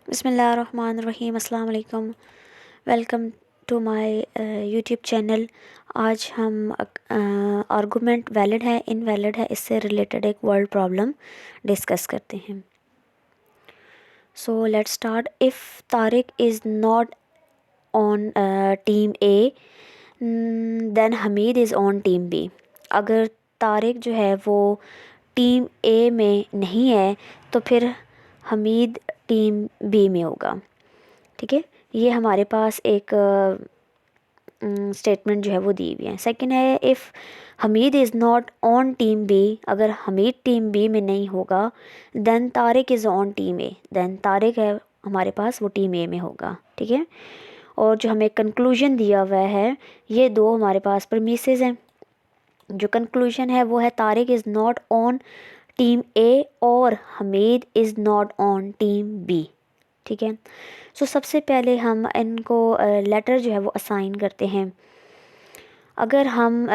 बिस्मिल्लाहिर्रहमानिर्रहीम। अस्सलाम वालेकुम। Welcome to my YouTube channel. आज हम आर्गुमेंट वैलिड है इनवैलिड है इससे रिलेटेड एक वर्ड प्रॉब्लम डिस्कस करते हैं। So let's start. If Tariq is not on team A then Hamid is on team B. अगर तारिक जो है वो टीम ए में नहीं है तो फिर हमीद टीम बी में होगा। ठीक है, ये हमारे पास एक स्टेटमेंट जो है वो दी हुई है। सेकंड है, if Hamid is not on team B, अगर हमीद टीम बी में नहीं होगा then Tariq is on team A, then Tariq है हमारे पास वो टीम ए में होगा। ठीक है, और जो हमें कंक्लूजन दिया हुआ है ये दो हमारे पास प्रीमिसेस हैं। जो कंक्लूजन है वो है Tariq is not on team A और Hamid is not on team B. ठीक है, सो सबसे पहले हम इनको लेटर जो है वो असाइन करते हैं। अगर हम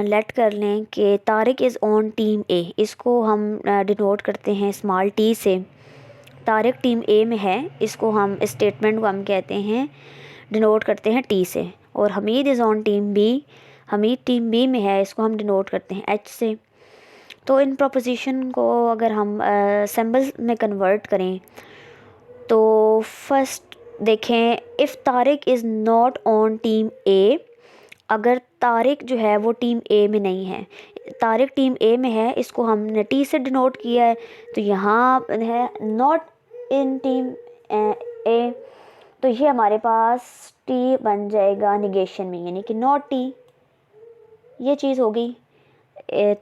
लेट कर लें कि तारिक इज़ ऑन टीम ए, इसको हम डिनोट करते हैं स्मॉल टी से। तारिक टीम ए में है, इसको हम स्टेटमेंट को हम कहते हैं डिनोट करते हैं टी से। और Hamid is on team B, Hamid team B में है, इसको हम डिनोट करते हैं एच से। तो इन प्रोपोजिशन को अगर हम सिंबल्स में कन्वर्ट करें तो फर्स्ट देखें, if Tariq is not on team A, अगर तारिक जो है वो टीम ए में नहीं है, तारिक टीम ए में है, इसको हमने टी से डिनोट किया है, तो यहाँ है नॉट इन टीम ए, तो ये हमारे पास टी बन जाएगा निगेशन में, यानी कि नॉट टी, ये चीज़ हो गई।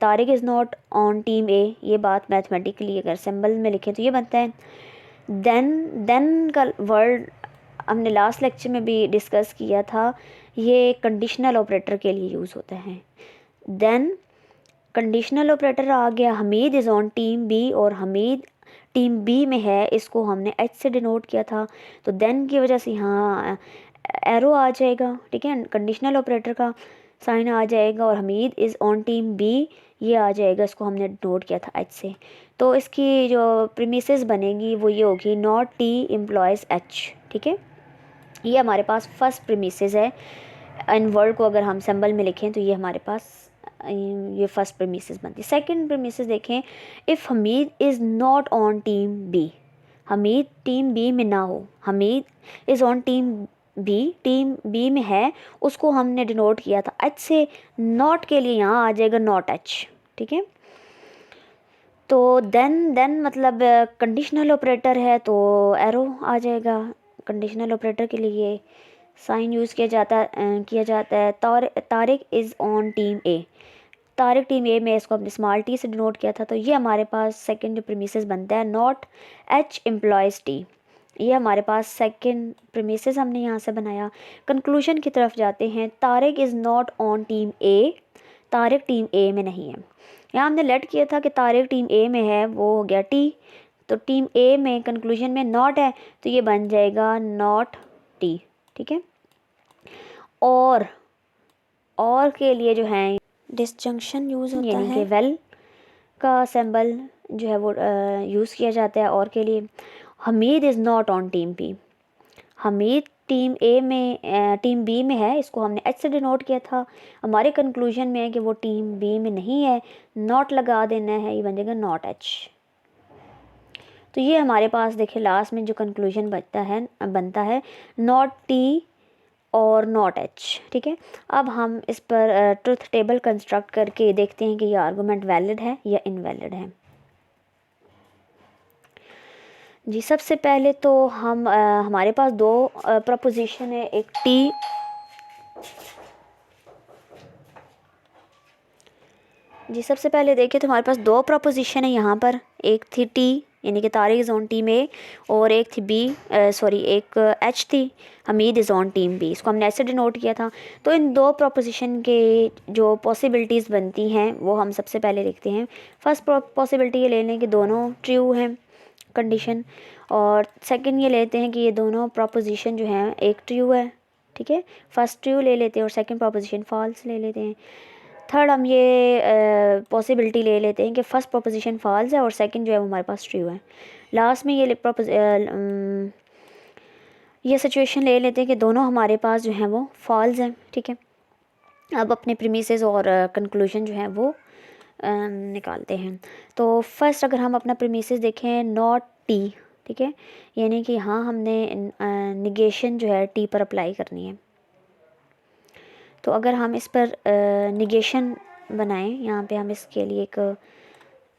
Tariq is not on team A, ये बात मैथमेटिकली अगर सिंबल में लिखें तो ये बनता है। देन का वर्ड हमने लास्ट लेक्चर में भी डिस्कस किया था, ये कंडीशनल ऑपरेटर के लिए यूज़ होता है। देन कंडीशनल ऑपरेटर आ गया, Hamid is on team B और हमीद टीम बी में है, इसको हमने एच से डिनोट किया था, तो देन की वजह से यहाँ एरो आ जाएगा। ठीक है, कंडीशनल ऑपरेटर का साइन आ जाएगा और Hamid is on team B ये आ जाएगा, इसको हमने नोट किया था एच से। तो इसकी जो प्रीमिसेस बनेगी वो ये होगी, नॉट टी एम्प्लॉयज़ एच। ठीक है, ये हमारे पास फर्स्ट प्रीमिसेस है। इन वर्ड को अगर हम सिंबल में लिखें तो ये हमारे पास ये फर्स्ट प्रीमिसेस बनती है। सेकंड प्रीमिसेस देखें, if Hamid is not on team B, Hamid team B में ना हो, Hamid is on team B में है, उसको हमने डिनोट किया था एच से, नॉट के लिए यहाँ आ जाएगा नॉट एच। ठीक है, तो देन मतलब कंडीशनल ऑपरेटर है तो एरो आ जाएगा। कंडीशनल ऑपरेटर के लिए साइन यूज़ किया जाता है। Tariq is on team A, Tariq team A में, इसको हमने स्मॉल टी से डिनोट किया था, तो ये हमारे पास सेकंड जो प्रीमिसेस बनता है, नॉट एच एम्प्लॉयज़ टी, ये हमारे पास सेकंड प्रीमिसेस हमने यहाँ से बनाया। कंक्लूजन की तरफ जाते हैं, Tariq is not on team A, Tariq team A में नहीं है। यहाँ हमने लेट किया था कि तारिक टीम ए में है, वो हो गया टी, तो टीम ए में कंक्लूजन में नॉट है, तो ये बन जाएगा नॉट टी। ठीक है, और के लिए जो है डिसजंक्शन यूज़ होता है, यानी कि वेल का सिंबल जो है वो यूज़ किया जाता है और के लिए। Hamid is not on team B, Hamid team A में टीम बी में है, इसको हमने एच से डिनोट किया था। हमारे कंक्लूजन में है कि वो टीम बी में नहीं है, नॉट लगा देना है, ये बन जाएगा नॉट एच। तो ये हमारे पास देखिए लास्ट में जो कंक्लूजन बनता है नॉट टी और नॉट एच। ठीक है, अब हम इस पर ट्रुथ टेबल कंस्ट्रक्ट करके देखते हैं कि ये आर्गूमेंट वैलिड है या इनवैलिड है। जी, सबसे पहले तो हम हमारे पास दो प्रपोजिशन है, एक टी, जी सबसे पहले देखिए तो हमारे पास दो प्रपोजिशन है यहाँ पर, एक थी टी यानी कि Tariq is on team A, और एक थी एक एच थी, Hamid is on team B, इसको हमने ऐसे डिनोट किया था। तो इन दो प्रपोजिशन के जो पॉसिबिलिटीज़ बनती हैं वो हम सबसे पहले देखते हैं। फर्स्ट पॉसिबिलिटी ये ले लें कि दोनों ट्रू हैं कंडीशन, और सेकंड ये लेते हैं कि ये दोनों प्रपोजिशन जो हैं एक ट्रू है। ठीक है, फर्स्ट ट्रू ले लेते हैं और सेकंड प्रपोजिशन फॉल्स ले लेते हैं। थर्ड हम ये पॉसिबिलिटी ले लेते हैं कि फ़र्स्ट प्रोपोजिशन फॉल्स है और सेकंड जो है वो हमारे पास ट्रू है। लास्ट में ये सिचुएशन ले लेते हैं कि दोनों हमारे पास जो हैं वो फॉल्स हैं, ठीक है। अब अपने प्रीमिसेस और कंक्लूजन जो है वो निकालते हैं। तो फर्स्ट अगर हम अपना प्रीमिसेस देखें नॉट टी, ठीक है, यानी कि यहाँ हमने निगेशन जो है टी पर अप्लाई करनी है। तो अगर हम इस पर निगेशन बनाएं, यहाँ पे हम इसके लिए एक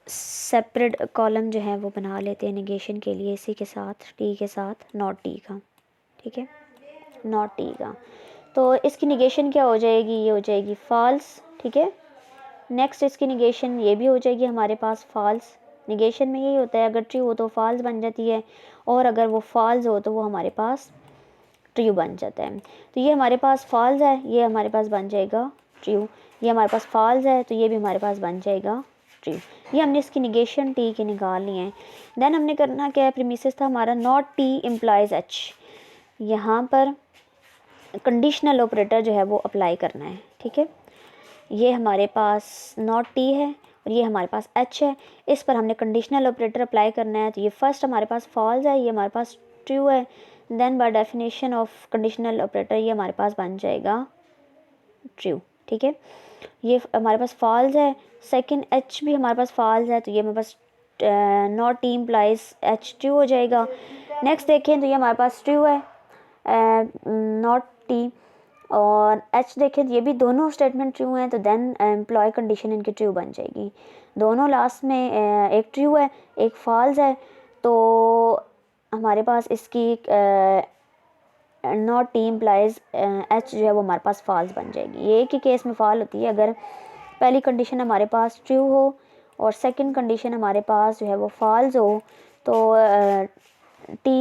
सेपरेट कॉलम जो है वो बना लेते हैं निगेशन के लिए, इसी के साथ टी के साथ नॉट टी का, ठीक है, नॉट टी का। तो इसकी निगेशन क्या हो जाएगी, ये हो जाएगी फॉल्स, ठीक है। नेक्स्ट इसकी निगेशन ये भी हो जाएगी हमारे पास फॉल्स। निगेशन में यही होता है, अगर ट्रू हो तो फॉल्स बन जाती है, और अगर वो फॉल्स हो तो वो हमारे पास ट्रू बन जाता है। तो ये हमारे पास फॉल्स है, ये हमारे पास बन जाएगा ट्रू। ये हमारे पास फॉल्स है तो ये भी हमारे पास बन जाएगा ट्रू। ये हमने इसकी निगेशन टी के निकाल लिए हैं। देन हमने करना क्या है, प्रीमिसेस था हमारा नॉट टी इम्प्लाइज एच। यहाँ पर कंडीशनल ऑपरेटर जो है वो अप्लाई करना है, ठीक है। ये हमारे पास नॉट टी है और ये हमारे पास एच है, इस पर हमने कंडीशनल ऑपरेटर अप्लाई करना है। तो ये फर्स्ट हमारे पास फॉल्स है, ये हमारे पास ट्रू है। Then by definition of conditional operator ये हमारे पास बन जाएगा ट्रू, ठीक है। ये हमारे पास फॉल्स है, सेकंड एच भी हमारे पास फॉल्स है, तो ये हमारे पास not T implies H true हो जाएगा। नेक्स्ट देखें तो ये हमारे पास ट्रू है नॉट टी, और एच देखें तो ये भी दोनों स्टेटमेंट ट्रू हैं, तो देन एम्प्लॉय कंडीशन इनकी ट्रू बन जाएगी। दोनों लास्ट में एक ट्रू है एक फॉल्स है, तो हमारे पास इसकी नॉट टी इम्प्लाइज एच जो है वो हमारे पास फॉल्स बन जाएगी। ये एक ही केस में फॉल होती है, अगर पहली कंडीशन हमारे पास ट्रू हो और सेकंड कंडीशन हमारे पास जो है वो फॉल्स हो, तो टी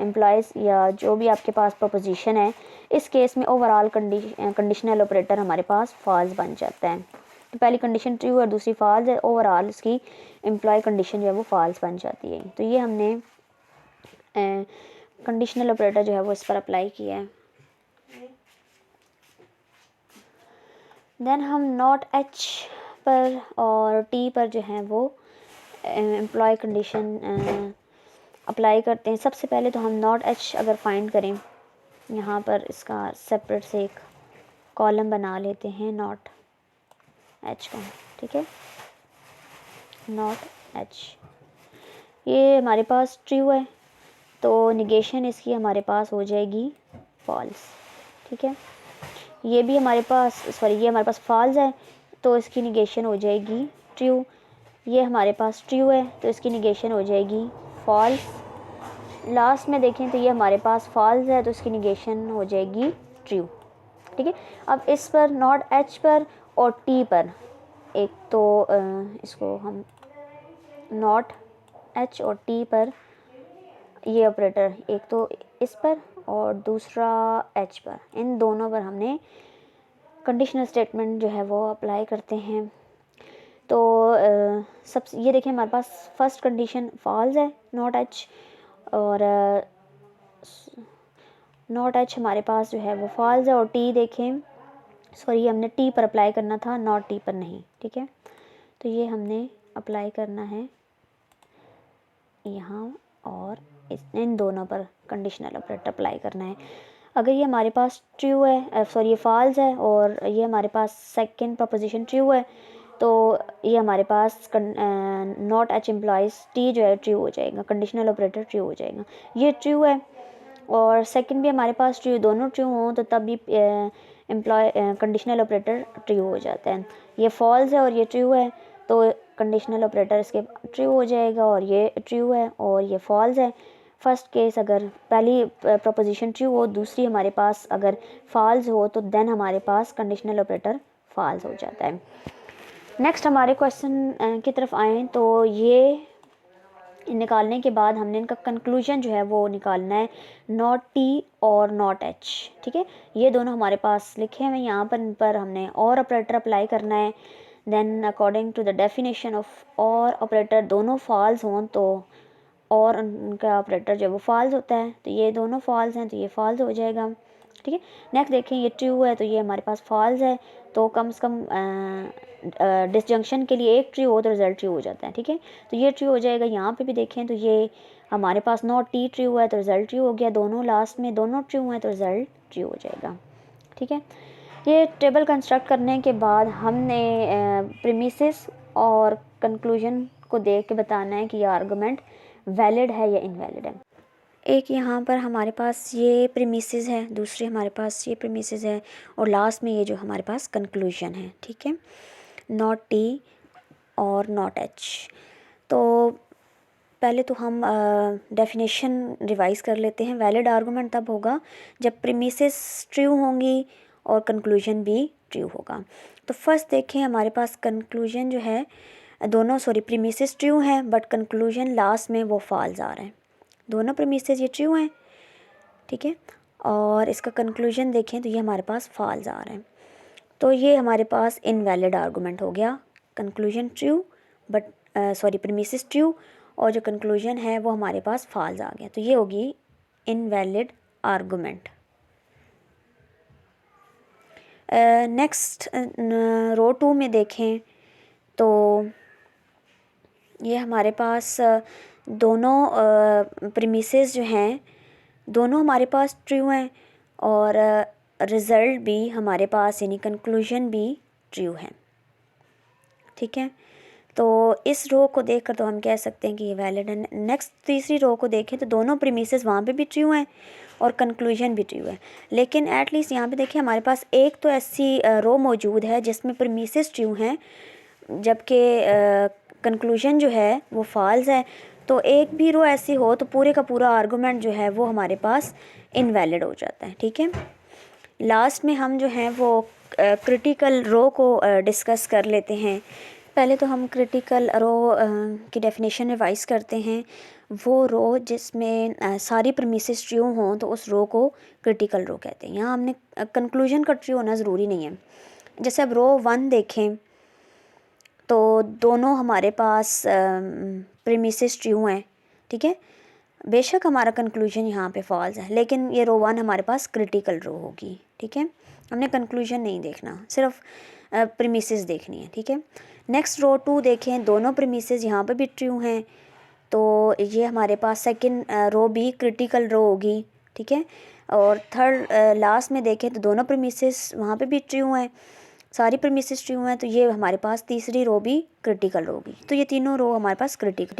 एम्प्लॉयज़ या जो भी आपके पास प्रपोजिशन है, इस केस में ओवरऑल कंडीशनल ऑपरेटर हमारे पास फॉल्स बन जाता है। तो पहली कंडीशन ट्रू और दूसरी फॉल्स है, ओवरऑल इसकी एम्प्लॉय कंडीशन जो है वो फॉल्स बन जाती है। तो ये हमने कंडीशनल ऑपरेटर जो है वो इस पर अप्लाई किया है। देन हम नॉट एच पर और टी पर जो है वो एम्प्लॉय कंडीशन अप्लाई करते हैं। सबसे पहले तो हम नॉट एच अगर फाइंड करें, यहाँ पर इसका सेपरेट से एक कॉलम बना लेते हैं नॉट एच का, ठीक है, नॉट एच। ये हमारे पास ट्रू है तो निगेशन इसकी हमारे पास हो जाएगी फॉल्स, ठीक है। ये भी हमारे पास ये हमारे पास फॉल्स है तो इसकी निगेशन हो जाएगी ट्रू। ये हमारे पास ट्रू है तो इसकी निगेशन हो जाएगी फॉल्स। लास्ट में देखें तो ये हमारे पास फॉल्स है तो इसकी निगेशन हो जाएगी ट्रू, ठीक है। अब इस पर नॉट एच पर और टी पर एक तो इसको हम नॉट एच और टी पर ये ऑपरेटर एक तो इस पर और दूसरा एच पर, इन दोनों पर हमने कंडीशनल स्टेटमेंट जो है वो अप्लाई करते हैं। तो सब ये देखें हमारे पास फर्स्ट कंडीशन फॉल्स है नॉट एच, और नॉट एच हमारे पास जो है वो फॉल्स है, और टी देखें सॉरी हमने टी पर अप्लाई करना था नॉट टी पर नहीं, ठीक है। तो ये हमने अप्लाई करना है यहाँ, और इन दोनों पर कंडीशनल ऑपरेटर अप्लाई करना है। अगर ये हमारे पास ट्रू है ये फॉल्स है और ये हमारे पास सेकंड प्रपोजिशन ट्रू है, तो ये हमारे पास नॉट एच एम्प्लॉयज़ टी जो है ट्रू हो जाएगा, कंडीशनल ऑपरेटर ट्रू हो जाएगा। ये ट्रू है और सेकंड भी हमारे पास ट्रू, दोनों ट्रू हों तो तब भी एम्प्लॉय कंडीशनल ऑपरेटर ट्रू हो जाता है। ये फॉल्स है और ये ट्रू है तो कंडीशनल ऑपरेटर इसके ट्रू हो जाएगा, और ये ट्रू है और ये फॉल्स है। फर्स्ट केस अगर पहली प्रपोजिशन ट्रू हो, दूसरी हमारे पास अगर फॉल्स हो, तो देन हमारे पास कंडीशनल ऑपरेटर फॉल्स हो जाता है। नेक्स्ट हमारे क्वेश्चन की तरफ आएँ तो ये निकालने के बाद हमने इनका कंक्लूजन जो है वो निकालना है नॉट टी और नॉट एच, ठीक है। ये दोनों हमारे पास लिखे हुए यहाँ पर, इन पर हमने और ऑपरेटर अप्लाई करना है। Then according to the definition of or operator दोनों फॉल्स हों तो और उनका ऑपरेटर जो है वो फॉल्स होता है, तो ये दोनों फॉल्स हैं तो ये फॉल्स हो जाएगा। ठीक है। नेक्स्ट देखें, ये ट्रू है तो ये हमारे पास फॉल्स है, तो कम से कम डिसजंक्शन के लिए एक ट्रू हो तो रिज़ल्ट ट्रू हो जाता है। ठीक है, तो ये ट्रू हो जाएगा। यहाँ पे भी देखें तो ये हमारे पास नॉट टी ट्रू है तो रिज़ल्ट ट्रू हो गया, दोनों लास्ट में दोनों ट्रू हैं तो रिज़ल्ट ट्रू हो जाएगा। ठीक है, ये टेबल कंस्ट्रक्ट करने के बाद हमने प्रीमिसेस और कंक्लूजन को देख के बताना है कि ये आर्गुमेंट वैलिड है या इनवैलिड है। एक यहाँ पर हमारे पास ये प्रीमिसेस है, दूसरी हमारे पास ये प्रीमिसेस है, और लास्ट में ये जो हमारे पास कंक्लूजन है। ठीक है, नॉट टी और नॉट एच। तो पहले तो हम डेफिनेशन रिवाइज़ कर लेते हैं। वैलिड आर्गुमेंट तब होगा जब प्रीमिसेस ट्रू होंगी और कंक्लूजन भी ट्रू होगा। तो फर्स्ट देखें, हमारे पास कंक्लूजन जो है दोनों प्रीमिसेस ट्रू हैं बट कंक्लूजन लास्ट में वो फॉल्स आ रहा है। दोनों प्रीमिसेस ये ट्रू हैं, ठीक है, और इसका कंक्लूजन देखें तो ये हमारे पास फॉल्स आ रहा है, तो ये हमारे पास इनवैलिड आर्गुमेंट हो गया। Conclusion true but premises true और जो कंक्लूजन है वो हमारे पास फॉल्स आ गया, तो ये होगी इनवैलिड आर्गुमेंट। नेक्स्ट रो 2 में देखें तो ये हमारे पास दोनों प्रीमिसेस जो हैं दोनों हमारे पास ट्रू हैं और रिज़ल्ट भी हमारे पास यानी कंक्लूजन भी ट्रू है। ठीक है, तो इस रो को देखकर तो हम कह सकते हैं कि ये वैलिड है। नेक्स्ट तीसरी रो को देखें तो दोनों प्रीमिसेस वहाँ पे भी ट्रू हैं और कंक्लूजन भी ट्रू है, लेकिन एटलीस्ट यहाँ पे देखिए हमारे पास एक तो ऐसी रो मौजूद है जिसमें प्रीमिसेस ट्रू हैं जबकि कंक्लूजन जो है वो फॉल्स है। तो एक भी रो ऐसी हो तो पूरे का पूरा आर्गूमेंट जो है वो हमारे पास इनवैलिड हो जाता है। ठीक है, लास्ट में हम जो हैं वो क्रिटिकल रो को डिस्कस कर लेते हैं। पहले तो हम क्रिटिकल रो की डेफिनेशन रिवाइज करते हैं। वो रो जिसमें सारी प्रीमिसेस ट्रू हों तो उस रो को क्रिटिकल रो कहते हैं। यहाँ हमने कंक्लूजन का ट्रू होना ज़रूरी नहीं है। जैसे अब रो 1 देखें तो दोनों हमारे पास प्रीमिसेस ट्रू हैं। ठीक है, बेशक हमारा कंक्लूजन यहाँ पे फॉल्स है, लेकिन ये रो 1 हमारे पास क्रिटिकल रो होगी। ठीक है, हमने कंक्लूजन नहीं देखना, सिर्फ प्रीमिसेस देखनी है। ठीक है, नेक्स्ट रो 2 देखें, दोनों प्रीमिसेस यहाँ पे भी ट्रू हैं, तो ये हमारे पास सेकंड रो भी क्रिटिकल रो होगी। ठीक है, और थर्ड लास्ट में देखें तो दोनों प्रीमिसेस वहाँ पे भी ट्रू हैं, सारी प्रीमिसेस ट्रू हैं, तो ये हमारे पास तीसरी रो भी क्रिटिकल रो होगी। तो ये तीनों रो हमारे पास क्रिटिकल